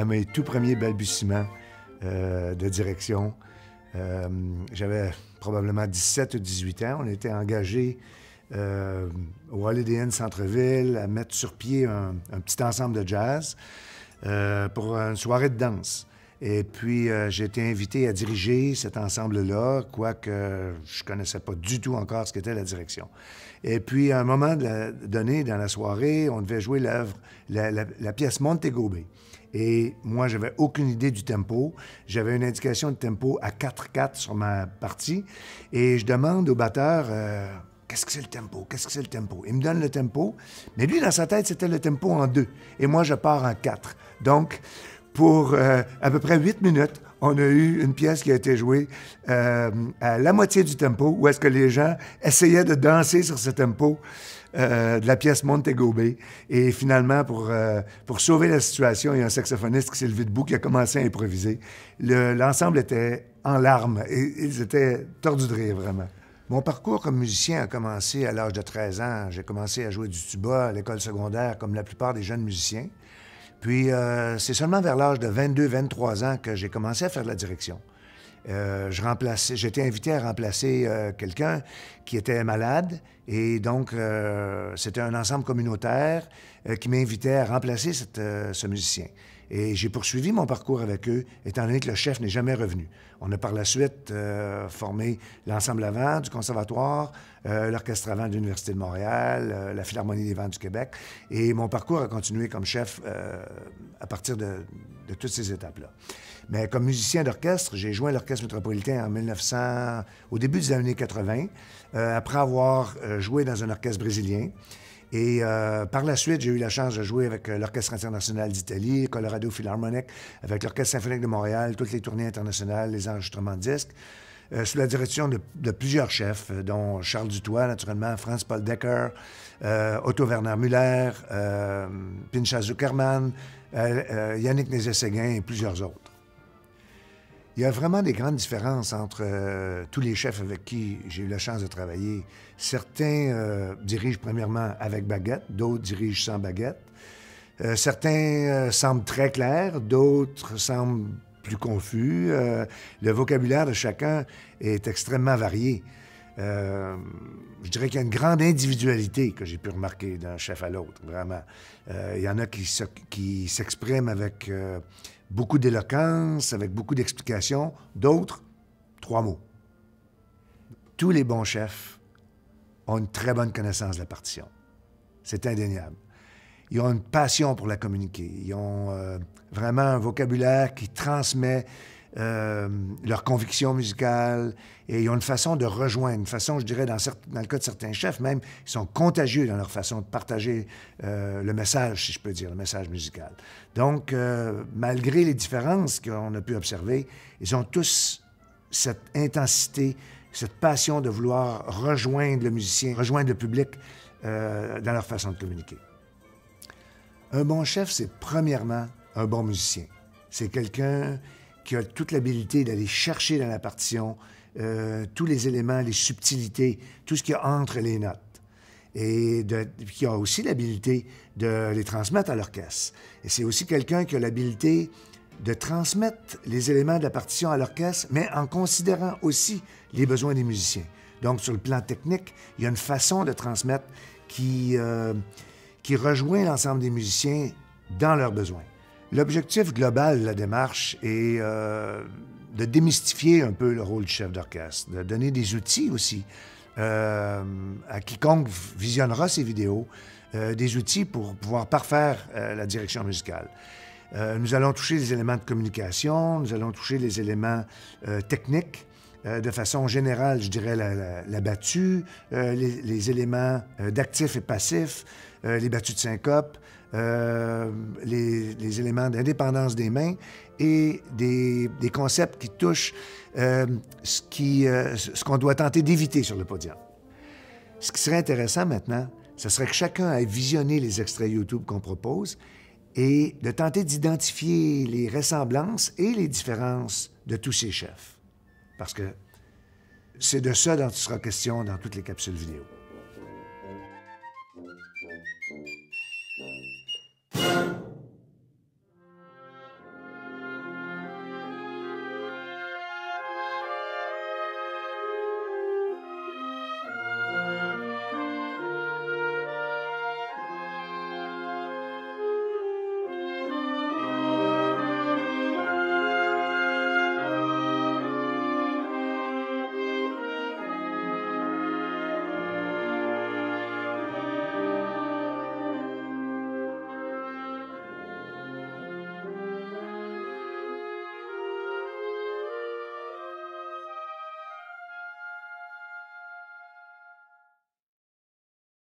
à mes tout premiers balbutiements de direction. J'avais probablement 17 ou 18 ans. On était engagés au Holiday Inn Centre-Ville à mettre sur pied un petit ensemble de jazz pour une soirée de danse. Et puis, j'ai été invité à diriger cet ensemble-là, quoique je ne connaissais pas du tout encore ce qu'était la direction. Et puis, à un moment donné, dans la soirée, on devait jouer la pièce Montego Bay. Et moi, j'avais aucune idée du tempo. J'avais une indication de tempo à 4/4 sur ma partie. Et je demande au batteur, qu'est-ce que c'est le tempo? Qu'est-ce que c'est le tempo? Il me donne le tempo, mais lui, dans sa tête, c'était le tempo en 2. Et moi, je pars en 4. Donc, pour à peu près 8 minutes, on a eu une pièce qui a été jouée à la moitié du tempo, où est-ce que les gens essayaient de danser sur ce tempo de la pièce Montego Bay. Et finalement, pour sauver la situation, il y a un saxophoniste qui s'est levé debout, qui a commencé à improviser. L'ensemble était en larmes et ils étaient tordus de rire, vraiment. Mon parcours comme musicien a commencé à l'âge de 13 ans. J'ai commencé à jouer du tuba à l'école secondaire, comme la plupart des jeunes musiciens. Puis, c'est seulement vers l'âge de 22-23 ans que j'ai commencé à faire de la direction. J'ai été invité à remplacer quelqu'un qui était malade et donc c'était un ensemble communautaire qui m'invitait à remplacer ce musicien. Et j'ai poursuivi mon parcours avec eux, étant donné que le chef n'est jamais revenu. On a par la suite formé l'Ensemble à vent du Conservatoire, l'Orchestre à vent de l'Université de Montréal, la Philharmonie des vents du Québec. Et mon parcours a continué comme chef à partir de toutes ces étapes-là. Mais comme musicien d'orchestre, j'ai joint l'Orchestre métropolitain au début des années 80, après avoir joué dans un orchestre brésilien. Et par la suite, j'ai eu la chance de jouer avec l'Orchestre international d'Italie, Colorado Philharmonic, avec l'Orchestre symphonique de Montréal, toutes les tournées internationales, les enregistrements de disques, sous la direction de plusieurs chefs, dont Charles Dutoit, naturellement, Franz Paul Decker, Otto Werner Müller, Pinchas Zuckerman, Yannick Nézet-Séguin et plusieurs autres. Il y a vraiment des grandes différences entre tous les chefs avec qui j'ai eu la chance de travailler. Certains dirigent premièrement avec baguette, d'autres dirigent sans baguette. Certains semblent très clairs, d'autres semblent plus confus. Le vocabulaire de chacun est extrêmement varié. Je dirais qu'il y a une grande individualité que j'ai pu remarquer d'un chef à l'autre, vraiment. Il y en a qui s'expriment avec beaucoup d'éloquence, avec beaucoup d'explications. D'autres, 3 mots. Tous les bons chefs ont une très bonne connaissance de la partition. C'est indéniable. Ils ont une passion pour la communiquer. Ils ont vraiment un vocabulaire qui transmet leur conviction musicale et ils ont une façon de rejoindre, une façon, je dirais, dans le cas de certains chefs même, ils sont contagieux dans leur façon de partager le message, si je peux dire, le message musical. Donc, malgré les différences qu'on a pu observer, ils ont tous cette intensité, cette passion de vouloir rejoindre le musicien, rejoindre le public dans leur façon de communiquer. Un bon chef, c'est premièrement un bon musicien. C'est quelqu'un qui a toute l'habilité d'aller chercher dans la partition tous les éléments, les subtilités, tout ce qu'il y a entre les notes. Et qui a aussi l'habilité de les transmettre à l'orchestre. Et c'est aussi quelqu'un qui a l'habilité de transmettre les éléments de la partition à l'orchestre, mais en considérant aussi les besoins des musiciens. Donc, sur le plan technique, il y a une façon de transmettre qui rejoint l'ensemble des musiciens dans leurs besoins. L'objectif global de la démarche est de démystifier un peu le rôle du chef d'orchestre, de donner des outils aussi à quiconque visionnera ces vidéos, des outils pour pouvoir parfaire la direction musicale. Nous allons toucher les éléments de communication, nous allons toucher les éléments techniques, de façon générale, je dirais la battue, les éléments d'actifs et passifs, les battues de syncope, les éléments d'indépendance des mains et des concepts qui touchent ce qu'on doit tenter d'éviter sur le podium. Ce qui serait intéressant maintenant, ce serait que chacun aille visionner les extraits YouTube qu'on propose et de tenter d'identifier les ressemblances et les différences de tous ces chefs. Parce que c'est de ça dont il sera question dans toutes les capsules vidéo.